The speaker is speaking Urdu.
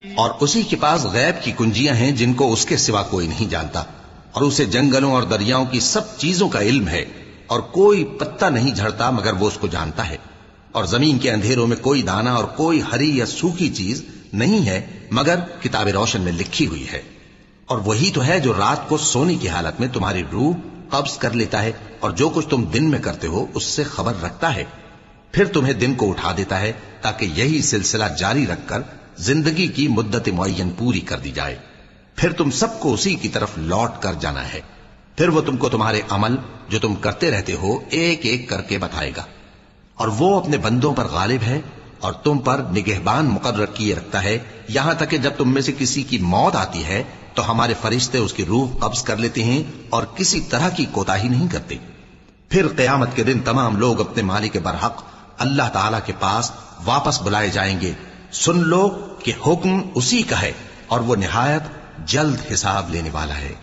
اور اسی کے پاس غیب کی کنجیاں ہیں جن کو اس کے سوا کوئی نہیں جانتا، اور اسے جنگلوں اور دریاؤں کی سب چیزوں کا علم ہے، اور کوئی پتا نہیں جھڑتا مگر وہ اس کو جانتا ہے، اور زمین کے اندھیروں میں کوئی دانہ اور کوئی ہری یا سوکھی چیز نہیں ہے مگر کتاب روشن میں لکھی ہوئی ہے۔ اور وہی تو ہے جو رات کو سونے کی حالت میں تمہاری روح قبض کر لیتا ہے، اور جو کچھ تم دن میں کرتے ہو اس سے خبر رکھتا ہے، پھر تمہیں دن کو اٹھا دیتا ہے تاکہ یہی سلسلہ جاری رکھ کر زندگی کی مدت معین پوری کر دی جائے، پھر تم سب کو اسی کی طرف لوٹ کر جانا ہے، پھر وہ تم کو تمہارے عمل جو تم کرتے رہتے ہو ایک ایک کر کے بتائے گا، اور وہ اپنے بندوں پر غالب ہے اور تم پر نگہبان مقرر کیے رکھتا ہے، یہاں تک کہ جب تم میں سے کسی کی موت آتی ہے تو ہمارے فرشتے اس کی روح قبض کر لیتے ہیں اور کسی طرح کی کوتاہی نہیں کرتے۔ پھر قیامت کے دن تمام لوگ اپنے مالک برحق اللہ تعالی کے پاس واپس بلائے جائیں گے۔ سن لو کہ حکم اسی کا ہے اور وہ نہایت جلد حساب لینے والا ہے۔